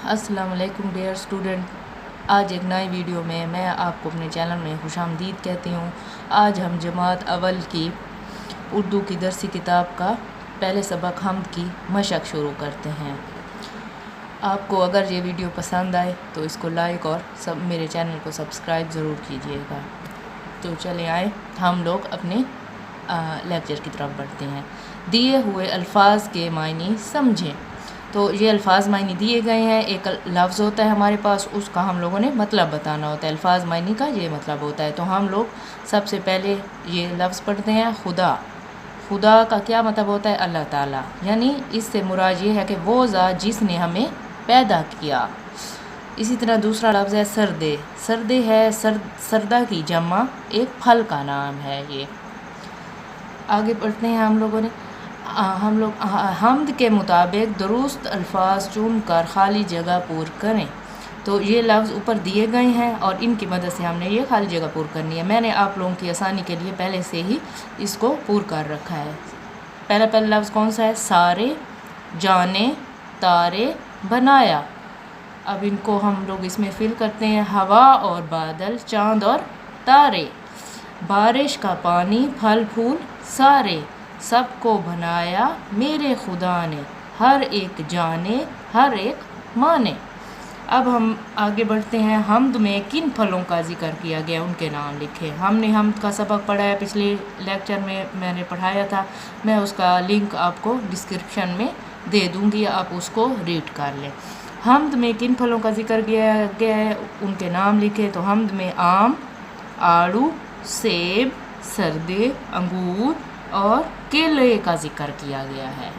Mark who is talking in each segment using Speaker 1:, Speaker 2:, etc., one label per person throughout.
Speaker 1: अस्सलाम वालेकुम dear student. आज एक नई वीडियो में मैं आपको अपने चैनल में खुशामदीद कहती हूँ। आज हम जमात अव्वल की उर्दू की दरसी किताब का पहले सबक हम्द की मशक शुरू करते हैं। आपको अगर ये वीडियो पसंद आए तो इसको लाइक और मेरे चैनल को सब्सक्राइब ज़रूर कीजिएगा। तो चले आए हम लोग अपने लेक्चर की तरफ बढ़ते हैं। दिए हुए अल्फाज के मायने समझें। तो ये अल्फाज मायने दिए गए हैं। एक लफ्ज़ होता है हमारे पास, उसका हम लोगों ने मतलब बताना होता है। अल्फाज मायने का ये मतलब होता है। तो हम लोग सबसे पहले ये लफ्ज़ पढ़ते हैं खुदा। खुदा का क्या मतलब होता है? अल्लाह ताला। यानी इससे मुराद ये है कि वो ज़ात जिसने हमें पैदा किया। इसी तरह दूसरा लफ्ज़ है सरदे। सरदे है सरदा की जमा, एक फल का नाम है ये। आगे पढ़ते हैं हम लोग हम्द के मुताबिक दुरुस्त अल्फाज चुन कर खाली जगह पूर करें। तो ये लफ्ज़ ऊपर दिए गए हैं और इनकी मदद से हमने ये खाली जगह पूर करनी है। मैंने आप लोगों की आसानी के लिए पहले से ही इसको पूर कर रखा है। पहला लफ्ज़ कौन सा है? सारे, जाने, तारे, बनाया। अब इनको हम लोग इसमें फिल करते हैं। हवा और बादल, चाँद और तारे, बारिश का पानी, फल फूल सारे, सबको बनाया मेरे खुदा ने, हर एक जाने हर एक माने। अब हम आगे बढ़ते हैं। हम्द में किन फलों का जिक्र किया गया उनके नाम लिखे। हमने हम्द का सबक पढ़ा है, पिछले लेक्चर में मैंने पढ़ाया था। मैं उसका लिंक आपको डिस्क्रिप्शन में दे दूंगी, आप उसको रीड कर लें। हम्द में किन फलों का जिक्र किया गया है उनके नाम लिखे। तो हम्द में आम, आड़ू, सेब, सरदे, अंगूर और केले का जिक्र किया गया है।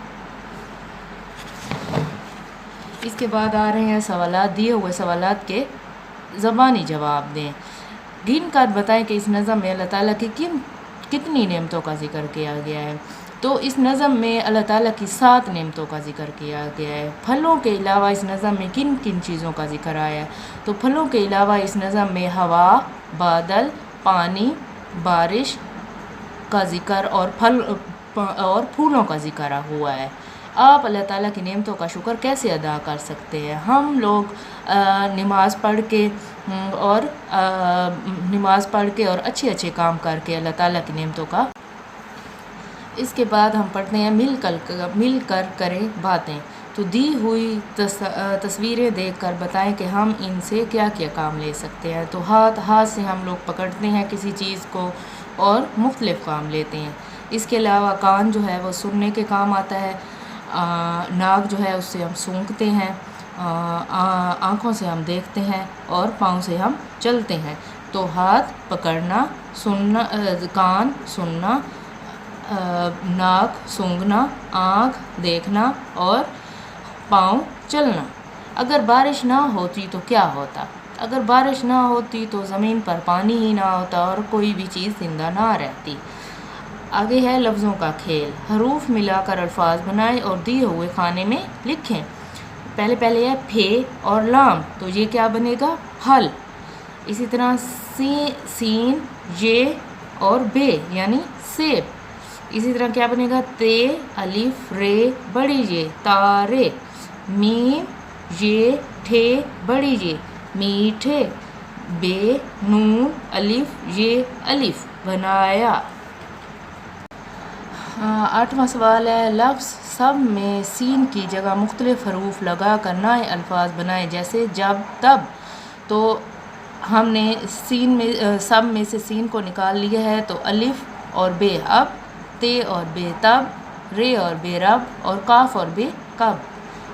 Speaker 1: इसके बाद आ रहे हैं सवालात। दिए हुए सवालात के ज़बानी जवाब दें। गिन कर बताएं कि इस नज़म में अल्लाह ताला की कितनी नेमतों का जिक्र किया गया है। तो इस नज़म में अल्लाह ताला की 7 नेमतों का जिक्र किया गया है। फलों के अलावा इस नज़म में किन किन चीज़ों का जिक्र आया है? तो फलों के अलावा इस नज़म में हवा, बादल, पानी, बारिश का जिक्र और फूलों का जिक्र हुआ है। आप अल्लाह ताला की नेमतों का शुक्र कैसे अदा कर सकते हैं? हम लोग नमाज़ पढ़ के और अच्छे काम करके अल्लाह ताला की नेमतों का। इसके बाद हम पढ़ते हैं मिलकर करें बातें। तो दी हुई तस्वीरें देखकर बताएं कि हम इनसे क्या क्या काम ले सकते हैं। तो हाथ से हम लोग पकड़ते हैं किसी चीज़ को और मुख्तलिफ़ काम लेते हैं। इसके अलावा कान जो है वो सुनने के काम आता है। नाक जो है उससे हम सूंघते हैं। आँखों से हम देखते हैं और पाँव से हम चलते हैं। तो हाथ पकड़ना, सुनना, कान सुनना, नाक सूंघना, आँख देखना और पाँव चलना। अगर बारिश ना होती तो क्या होता? अगर बारिश ना होती तो ज़मीन पर पानी ही ना होता और कोई भी चीज़ जिंदा ना रहती। आगे है लफ्ज़ों का खेल। हरूफ मिलाकर अल्फाज बनाएं और दिए हुए खाने में लिखें। पहले है फे और लाम। तो ये क्या बनेगा? फल। इसी तरह सीन, ये और बे यानी सेब। इसी तरह क्या बनेगा? ते, अलिफ, रे, बड़ी ये, तारे। मीम, ये, ठे, बड़ी ये, मीठे। बे, नून, अलिफ, ये, अलिफ, बनाया। 8वां सवाल है लफ्ज़ सब में सीन की जगह मुख्तलिफ हरूफ लगा कर नए अल्फाज बनाए, जैसे जब, तब। तो हमने सब में से सीन को निकाल लिया है। तो अलिफ और बे अब, ते और बे तब, रे और बे रब और काफ और बे कब।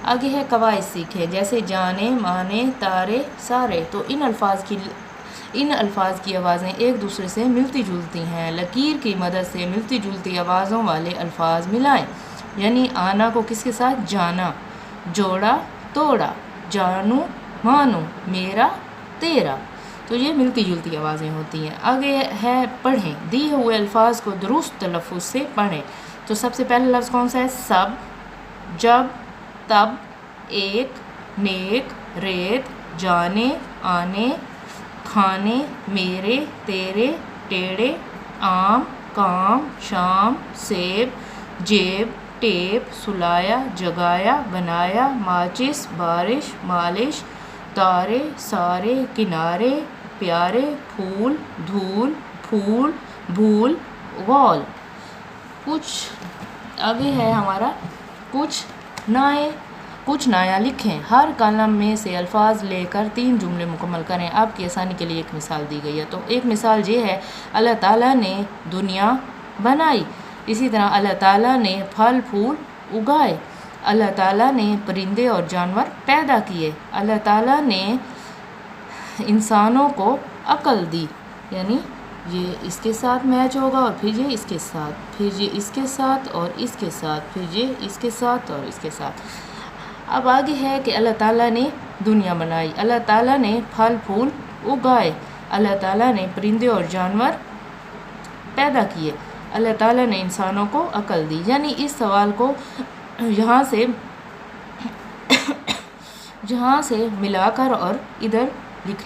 Speaker 1: आगे है कवायद सीखे, जैसे जाने, माने, तारे, सारे। तो इन अल्फाज की आवाज़ें एक दूसरे से मिलती जुलती हैं। लकीर की मदद से मिलती जुलती आवाज़ों वाले अल्फाज मिलाएं। यानी आना को किसके साथ? जाना, जोड़ा, तोड़ा, जानू, मानू, मेरा, तेरा। तो ये मिलती जुलती आवाज़ें होती हैं। आगे है पढ़ें। दिए हुए अल्फाज को दुरुस्त तलफ़ुज़ से पढ़ें। तो सबसे पहला लफ्ज़ कौन सा है? सब, जब, तब, एक, नेक, रेत, जाने, आने, खाने, मेरे, तेरे, टेढ़े, आम, काम, शाम, सेब, जेब, ٹیپ، سلایا، جگایا، بنایا، ماچس، بارش، مالش، تارے، سارے، کنارے، پیارے، پھول، دھول، پھول، بھول، غول۔ کچھ آگے ہے ہمارا کچھ نایا لکھیں۔ ہر کالم میں سے الفاظ لے کر 3 جملے مکمل کریں۔ آپ کی آسانی کے لیے ایک مثال دی گئی ہے۔ تو ایک مثال یہ ہے، اللہ تعالیٰ نے دنیا بنائی۔ اسی طرح اللہ تعالیٰ نے پھل پھول اگائے۔ اللہ تعالیٰ نے پرندے اور جانور پیدا کیے۔ اللہ تعالیٰ نے انسانوں کو عقل دی۔ یعنی یہ اس کے ساتھ میچ ہوگا، اور پھر یہ اس کے ساتھ، پھر یہ اس کے ساتھ اور اس کے ساتھ، پھر یہ اس کے ساتھ اور اس کے ساتھ۔ اب آگے ہے کہ اللہ تعالیٰ نے دنیا بنائی، اللہ تعالیٰ نے پھل پھول اگائے، اللہ تعالیٰ نے پرندے اور جانور پیدا کیے، اللہ تعالیٰ نے انسانوں کو عقل دی۔ یعنی اس سوال کو یہاں سے ملا کر اور ادھر لکھنا۔